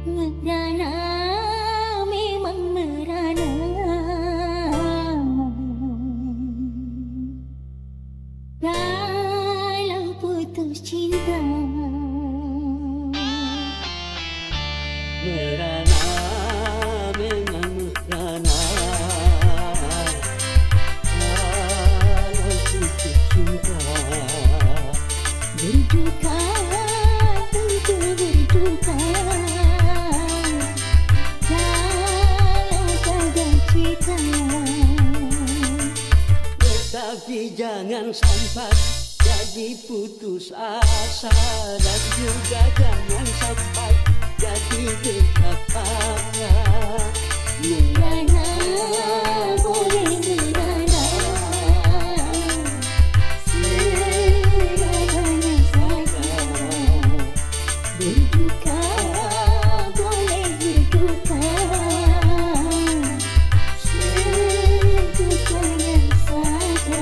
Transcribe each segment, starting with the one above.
Merana, memang merana. Kalau putus cinta merana, memang merana. Kalau putus cinta berduka, tentu berduka. Kalau gagal cinta, tetapi jangan sampai jadi putus asa, dan juga jangan sampai jadi betapa. merana, boleh merana. Seadanya saja. Berduka, boleh berduka. Sedukanya saja.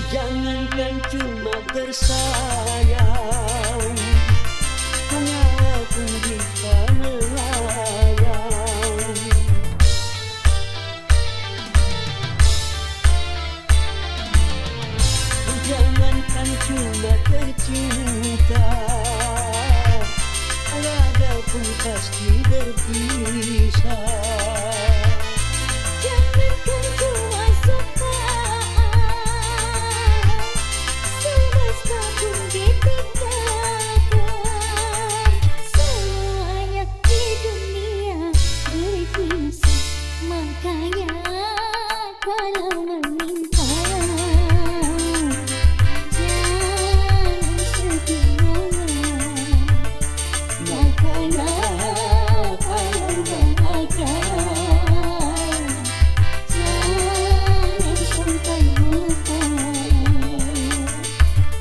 Jangankan cuma bersayang, walaupun bisa melayang. Jangankan cuma tercinta, walaupun pasti berpisah. Jangankan cuma suka, semesta pun ditinggalkan. Semuanya di dunia berpisah. Makanya kalau meminta, jangan sebenarnya. Makanya kalau bahagia, jangan sampai lupa.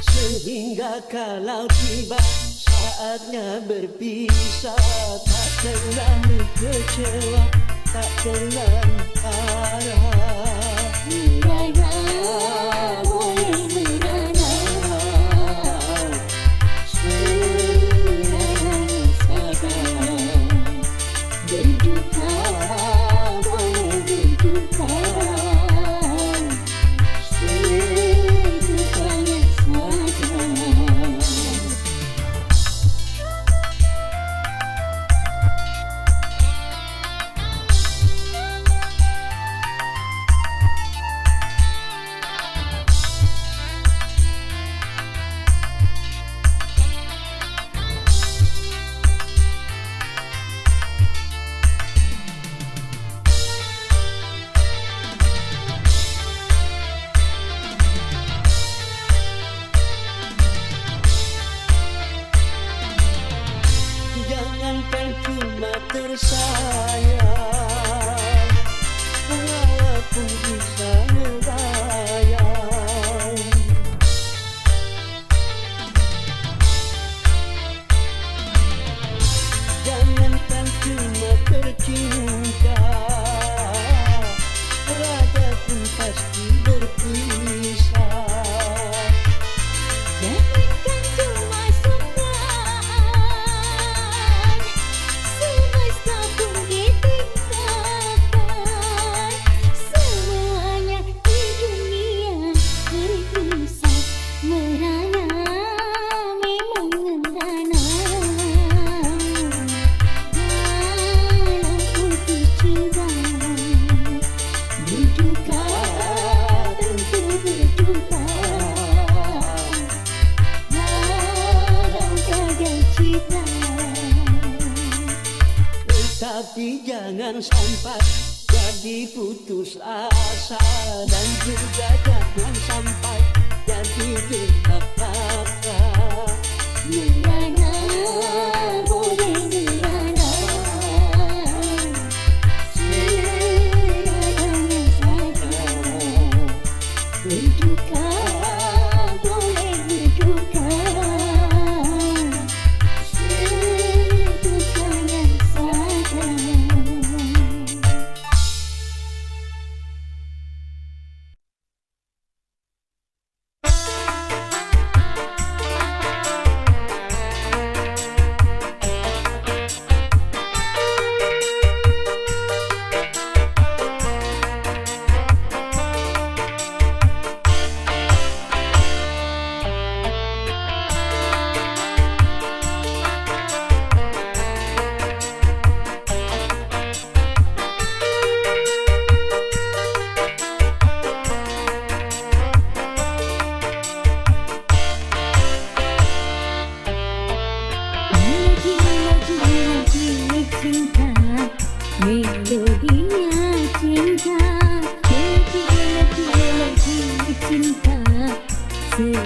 Sehingga kalau tiba saatnya berpisah, tak terlalu kecewa, tak terlalu parah. Merana, boleh merana. Seadanya saja. Berduka, boleh berduka. Sedukanya saja. Jangankan cuma tersayang, walaupun bisa melayang. Jangankan cuma tercinta, walaupun pasti berpisah. Jangankan cuma suka, semesta pun ditinggalkan. Semuanya di dunia berpisah. Merana, memang merana. Dalam putus cinta, berduka, tentu berduka. Dalam gagal cinta, Tapi jangan sampai jadi putus asa, dan juga jangan sampai jadi betapa. merana.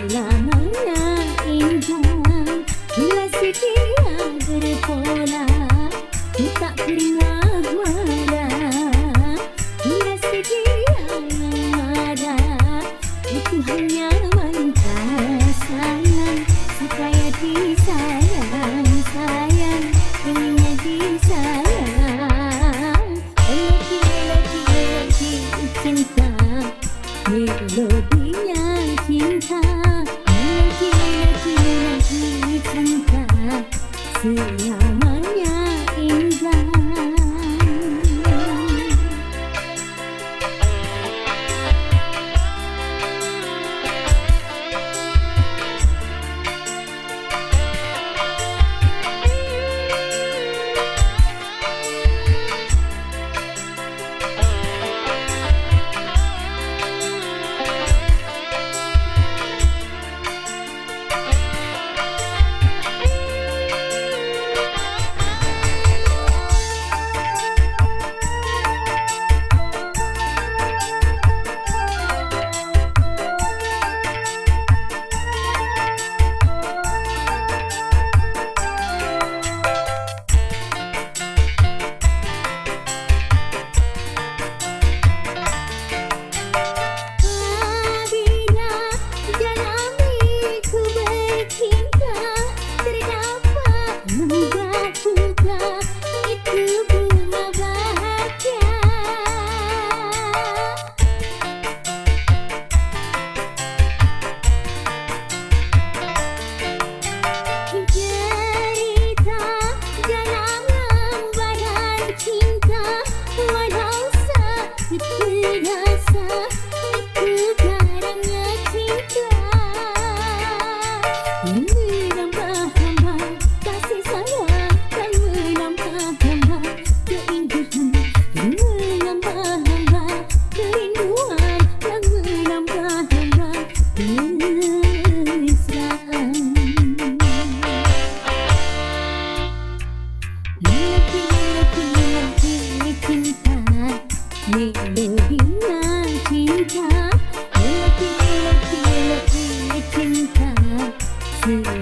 selamanya indah. Bila sedia berpola, ku tak pernah marah. Bila sedia marah, itu hanya minta sayang, supaya disayang, sayang, inginnya disayang. Lagi cinta, melodinya cinta. Lagi cinta, selamanya indah. Cinta, cinta, cinta,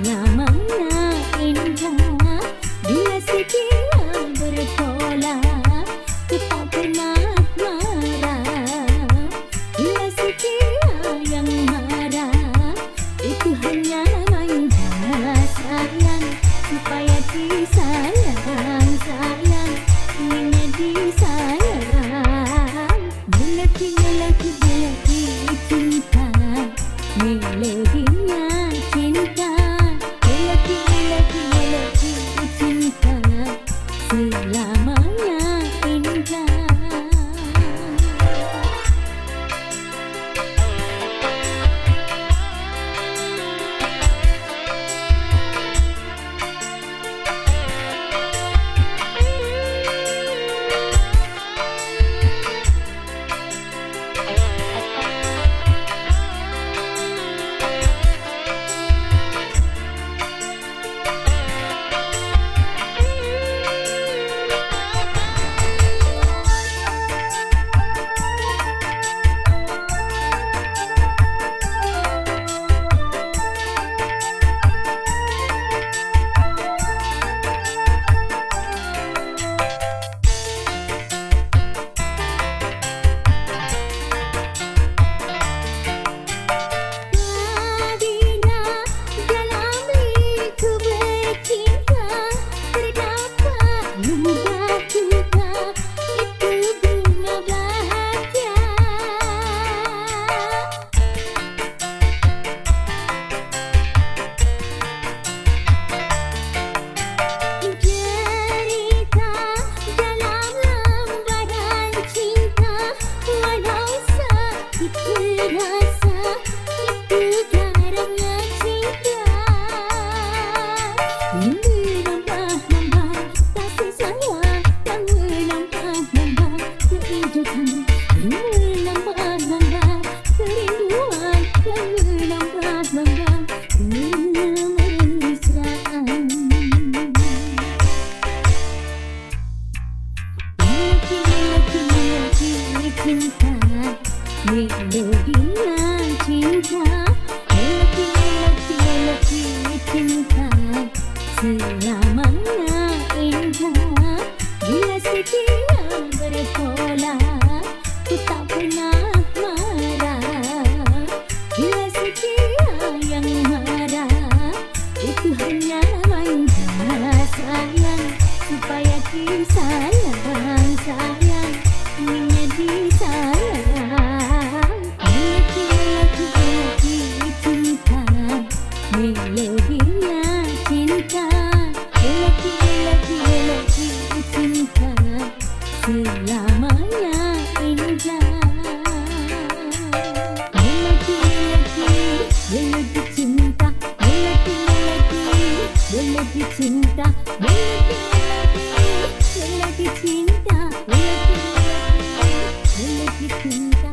Melodinya cinta, lelaki cinta, selamanya indah. Melodi cinta, melodi cinta, melodi cinta, melodi cinta.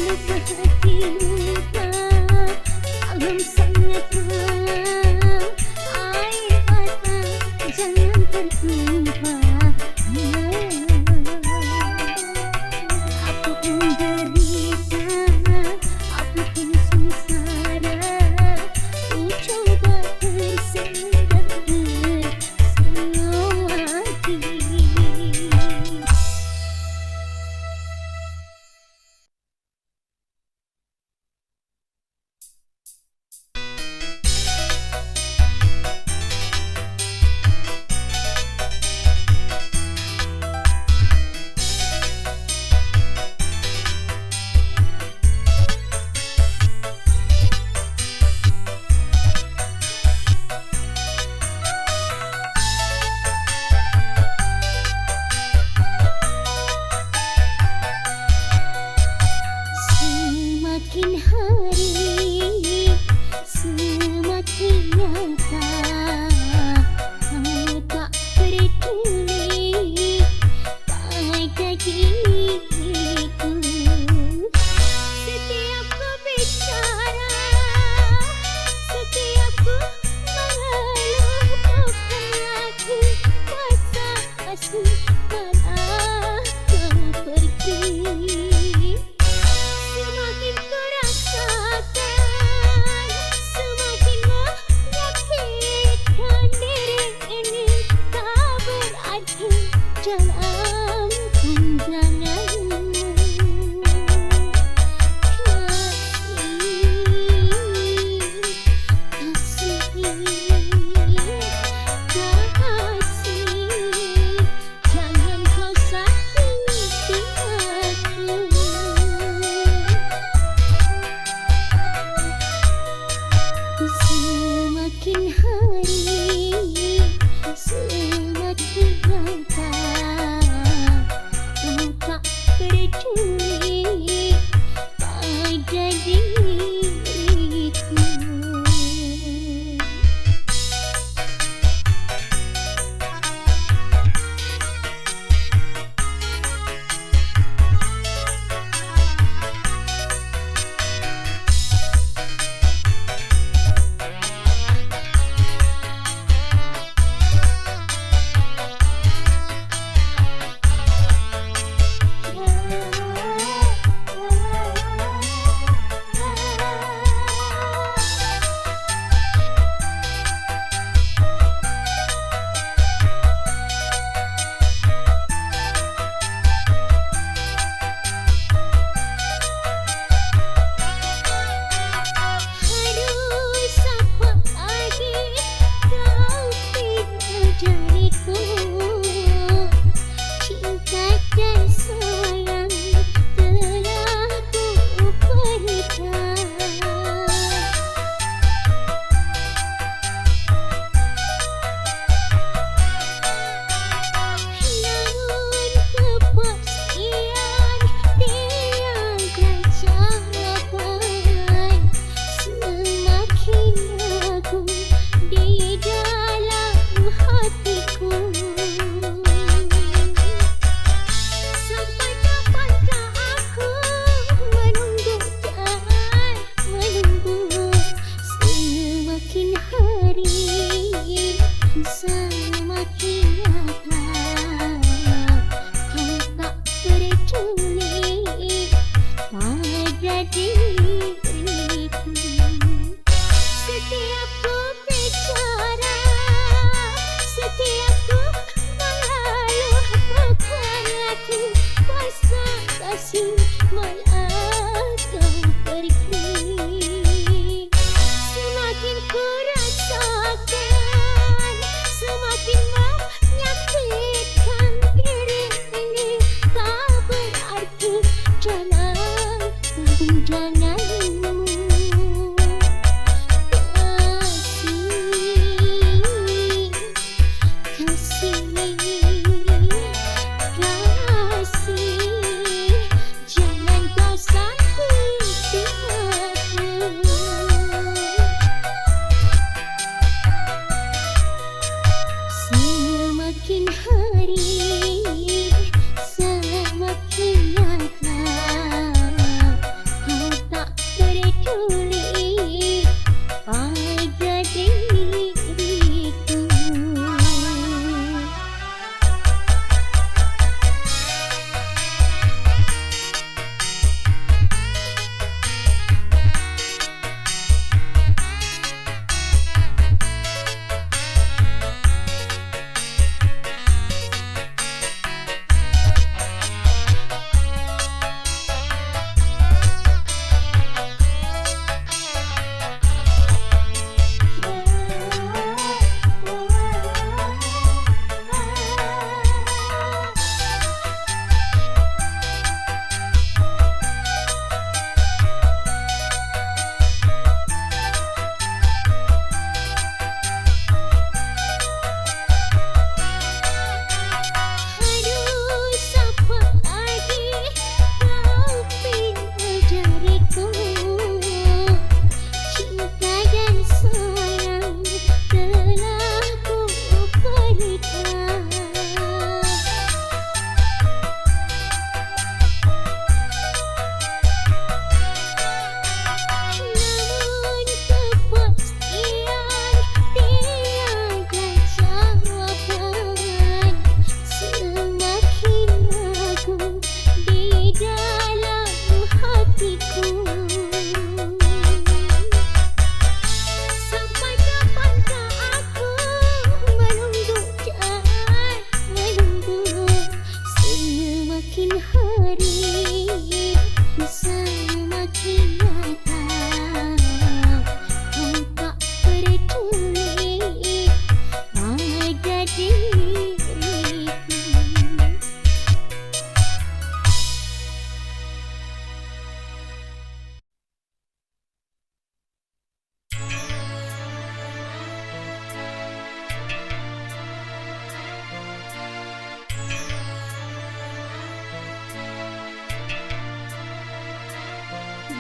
ke hatimu dalam sangat dalam air mata jangan tertumpah. Apapun derita, apapun sengsara, ku coba tersenyum dan tersenyum lagi. Semakin hari, semakin nyata kau tak peduli pada diriku. Setiap ku bicara, setiap ku mengeluh, bukan lagi kuasa asing mana kau pergi. Semakin ku rasakan, semakin menyakitkan diri ini tak berarti dalam pandanganmu. Kasih, jangan kau sakiti aku. Semakin hari, semakin nyata kau tak peduli pada diriku. Aduh, siapa lagi kau pindah dariku? Cinta dan sayang telah ku berikan. Namun kepastian tiada jawaban. Semakin ragu di dalam hatiku. Sampai kapankah aku menunggu dan menunggu? Semakin hari, semakin nyata kau tak peduli pada diriku. Setiap ku bicara, setiap ku mengeluh, bukan lagi kuasa kasih malah kau pergi. Semakin ku rasakan, semakin menyakitkan diri ini tak berarti dalam pandanganmu. Kasih, jangan kau sakiti aku. Semakin hari, semakin nyata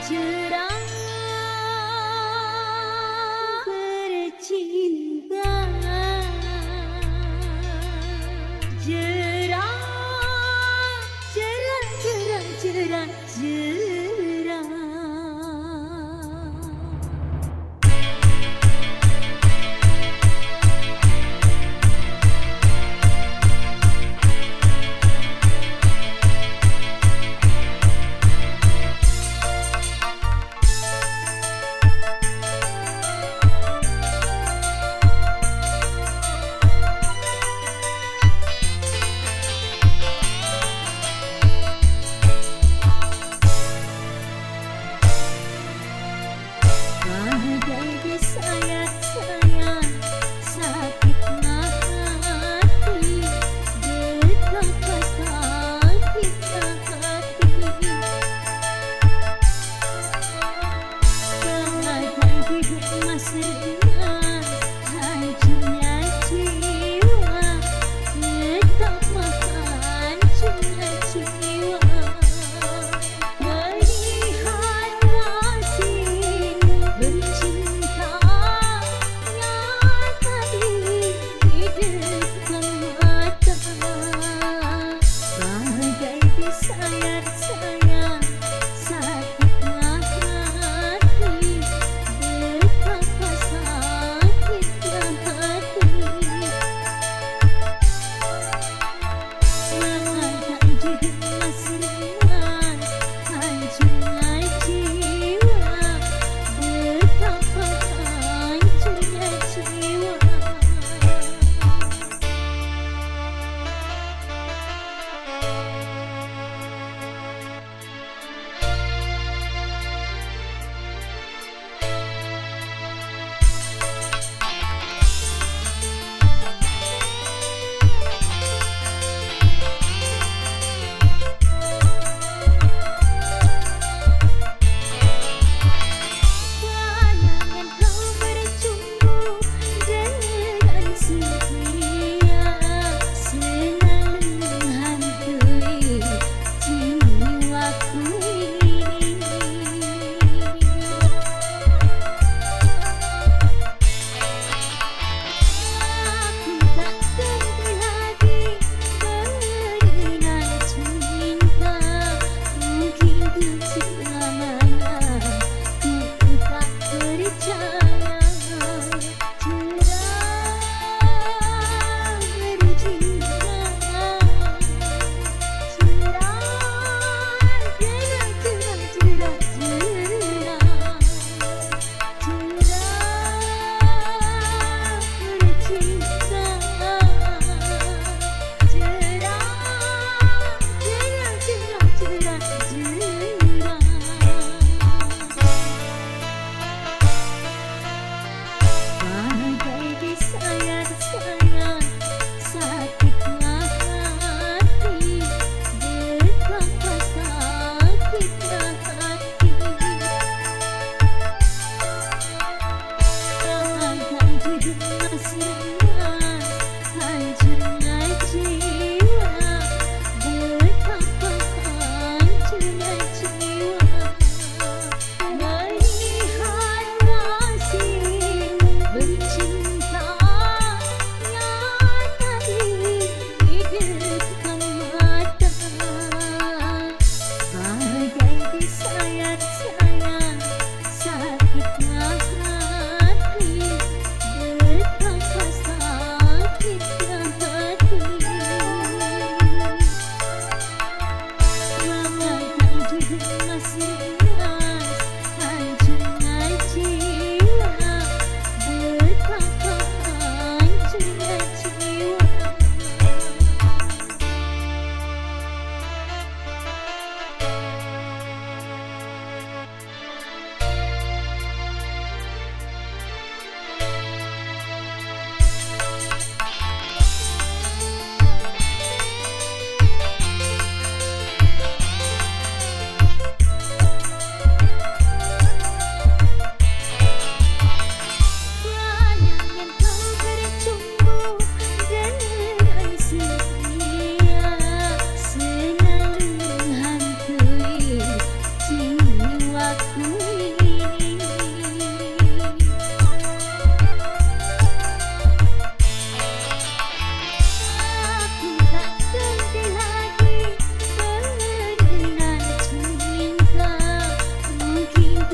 cerah bercinta, cerah, cerah, cerah, cerah, cerah. Bagai disayat-sayat sakitnya hati, betapa sakitnya hati. Bagaikan hidup masa dengan hancurnya jiwa, betapa hancurnya jiwa. Melihat nasib bercinta yang tadi di depan mata, bagai disayat-sayat sakitnya hati, betapa sakitnya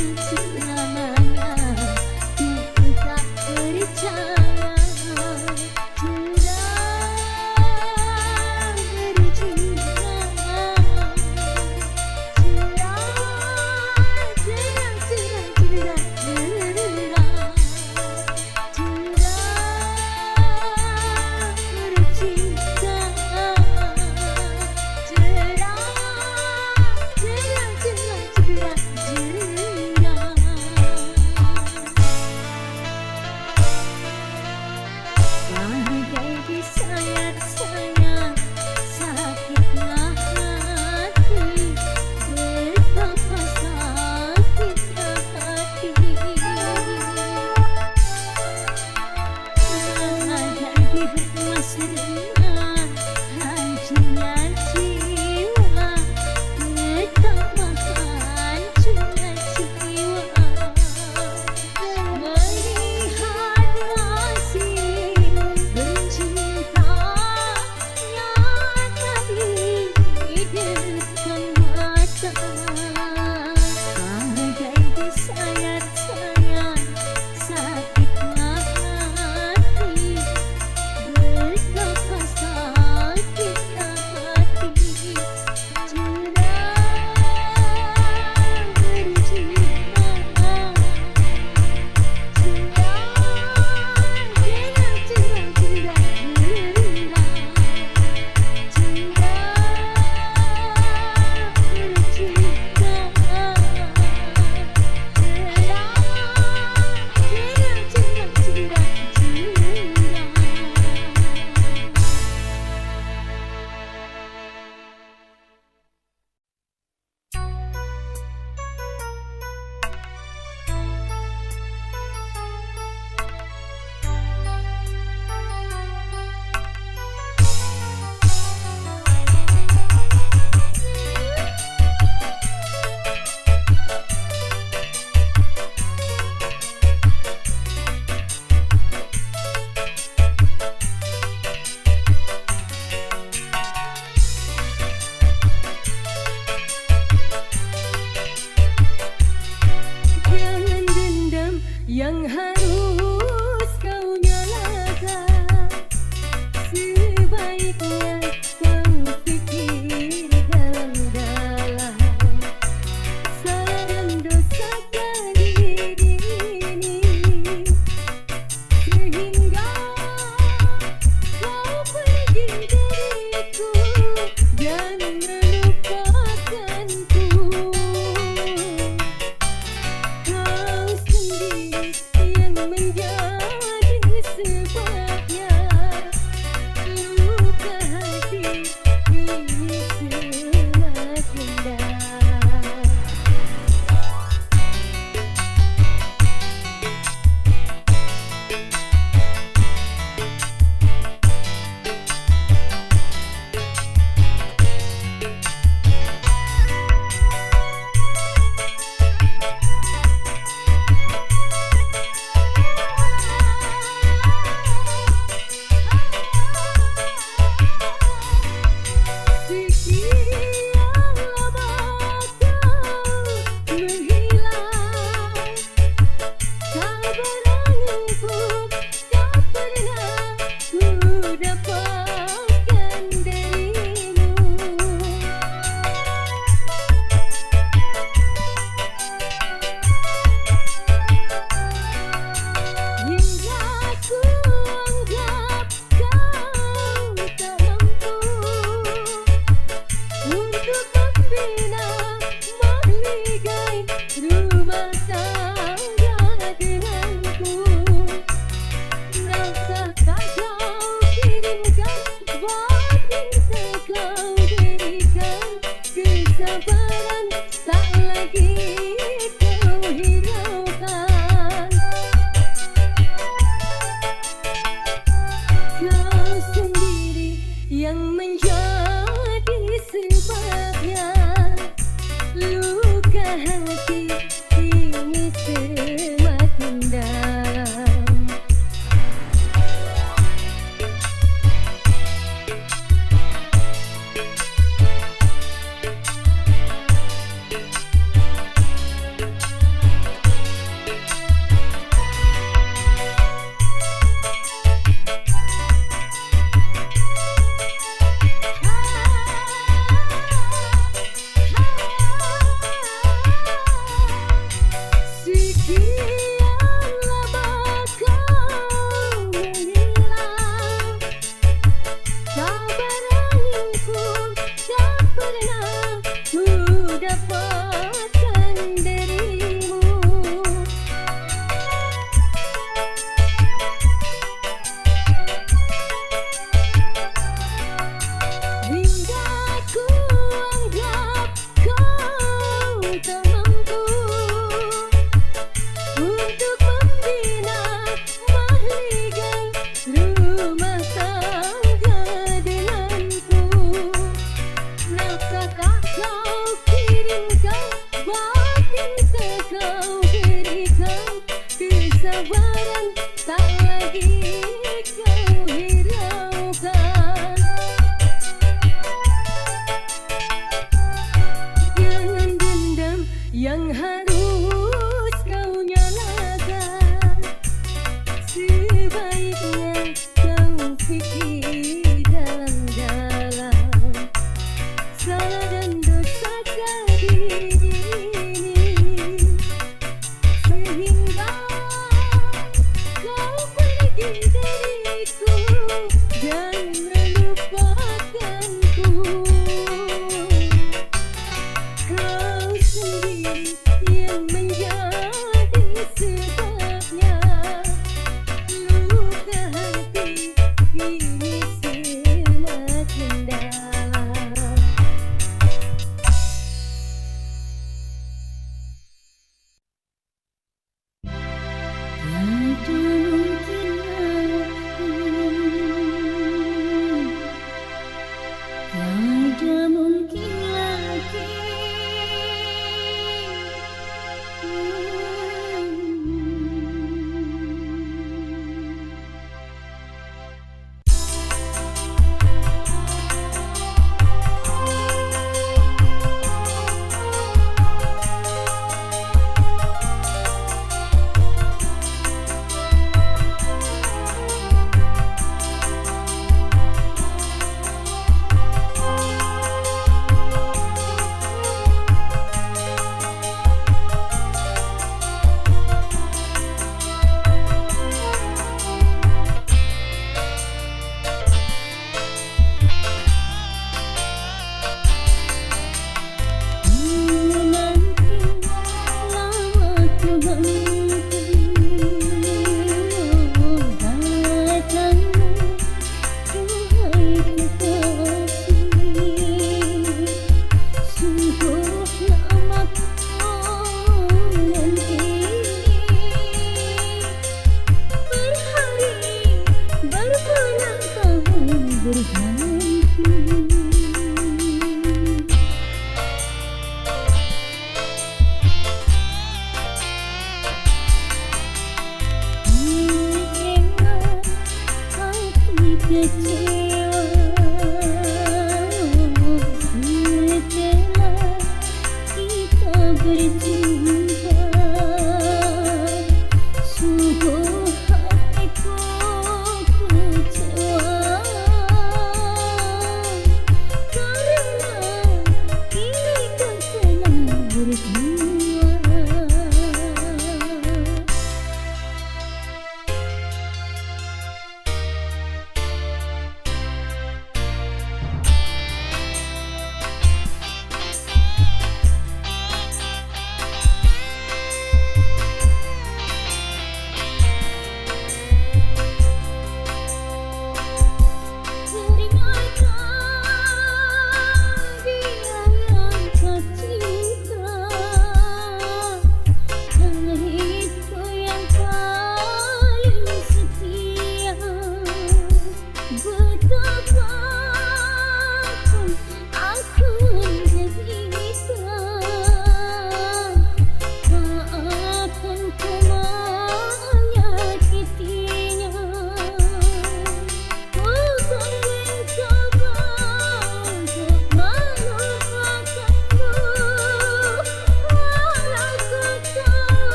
selamanya ku tak percaya.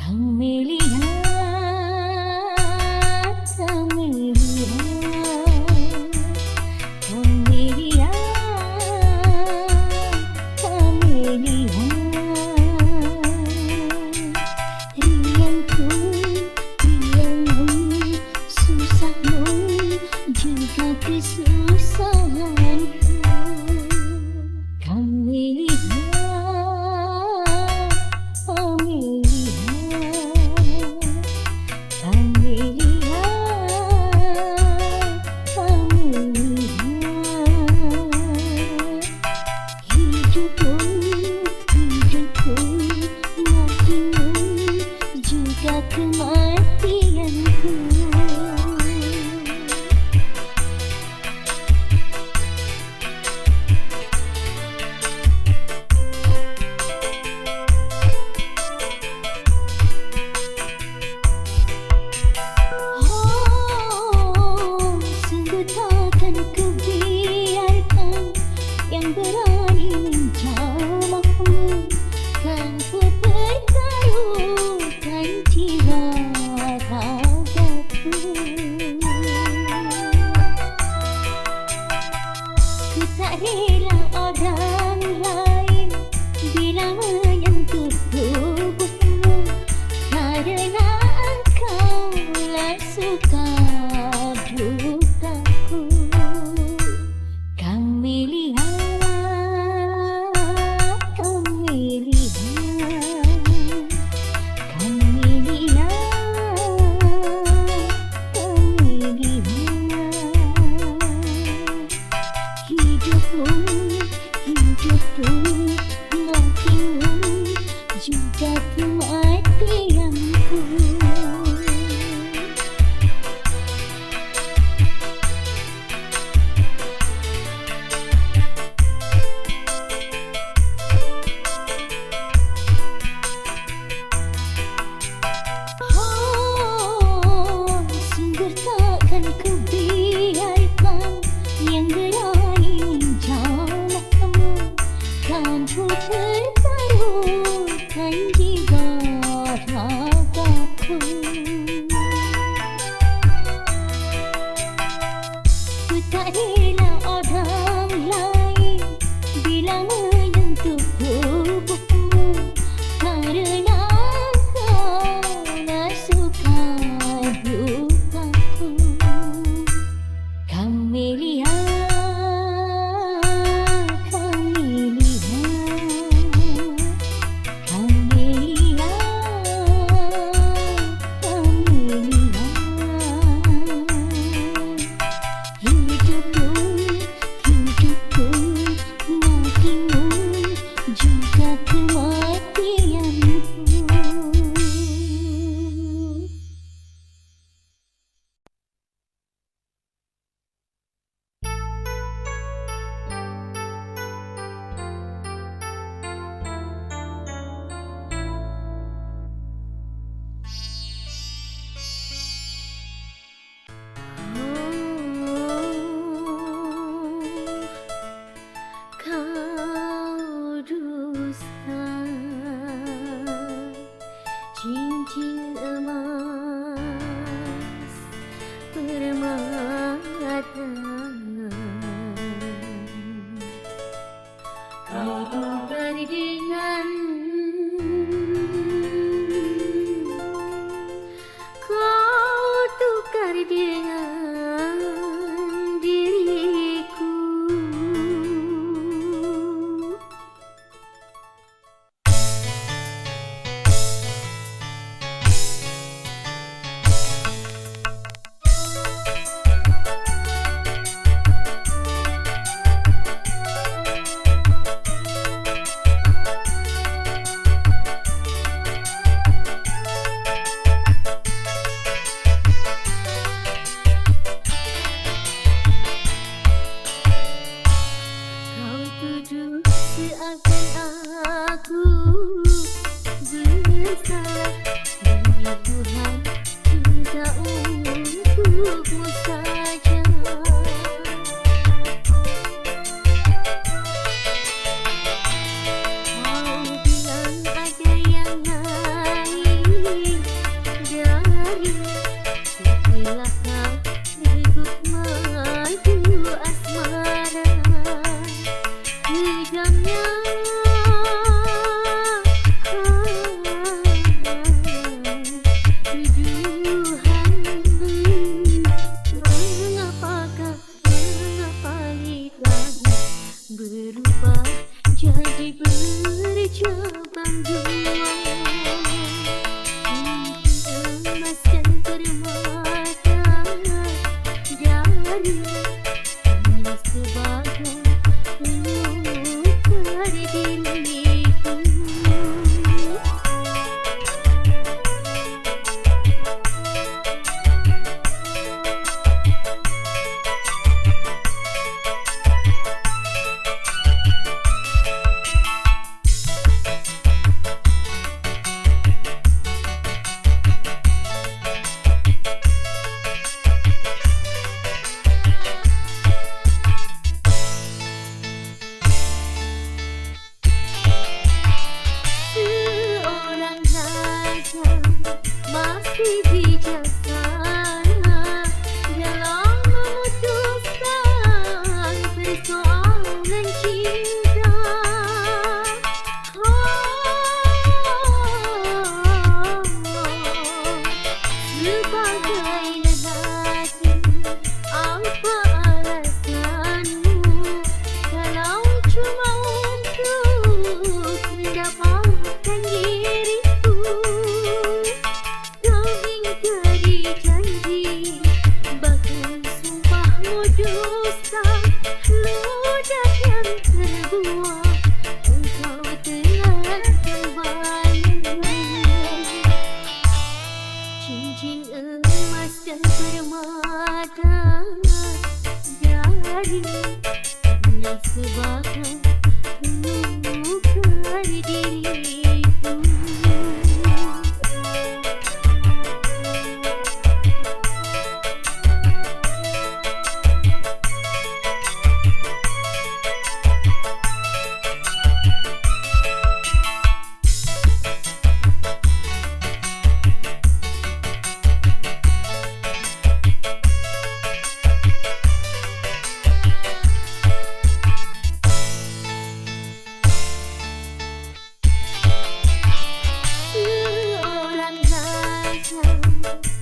Kau melihat, kau melihat, kau melihat, kau melihat. Riangku, riangmu, susahmu, juga kesusahanku. Kau melihat, kau melihat, kau melihat, kau melihat. Hidupku, hidupku, matimu, juga kematianku. Oh, sungguh takkan ku biarkan yang berani menjamahmu. Kan ku pertaruhkan jiwa ragaku. Ku tak rela orang lain bila menyentuh tubuhmu, karena engkaulah suka dukaku. Kau melihat, kau melihat, kau melihat, kau melihat. Hidupku, hidupku, matimu, juga kematianku. Oh, sungguh takkan ku biarkan yang berani menjamahmu. Kan ku pertaruhkan jiwa ragaku. Ku tak rela orang lain bila menyentuh tubuhmu, karena engkaulah suka dukaku. Kau melihat, kau melihat, kau melihat, kau melihat. Hidupku, hidupku, matimu, juga kematianku. Kau dusta, cincin emas permata. Kau tukar dengan, kau tukar dengan diriku. dan permata dari hanya sebagai bukan diriku.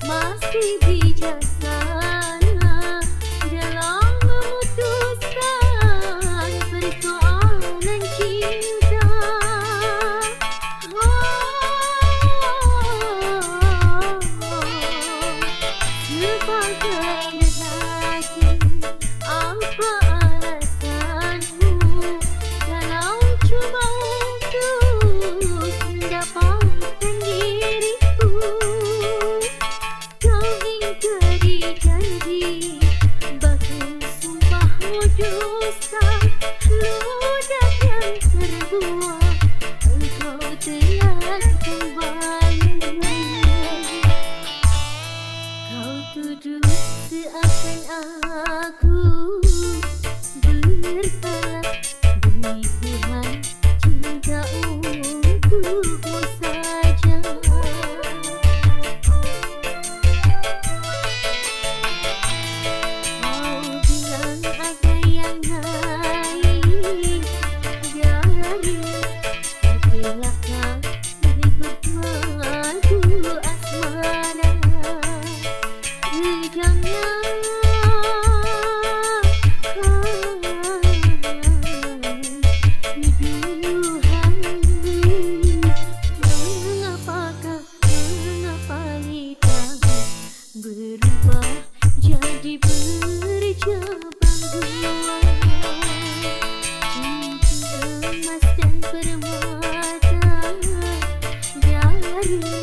Masih bijaksana dalam memutuskan persoalan cinta. Sebagai lelaki, apa alasanmu kalau cuma untuk mendapatkan diriku? Kau ingkari janji, bahkan sumpahmu dusta. Ludah yang terbuang, engkau telah kembali. Kau tuduh seakan aku bersalah demi Tuhan, cinta untukmu saja. Kau bilang ada yang lain dari laki-laki berikut madu asmara. Kejamnya tuduhanmu, mengapa lidah berubah jadi bercabang dua? Cinta emas dan permata dari hanya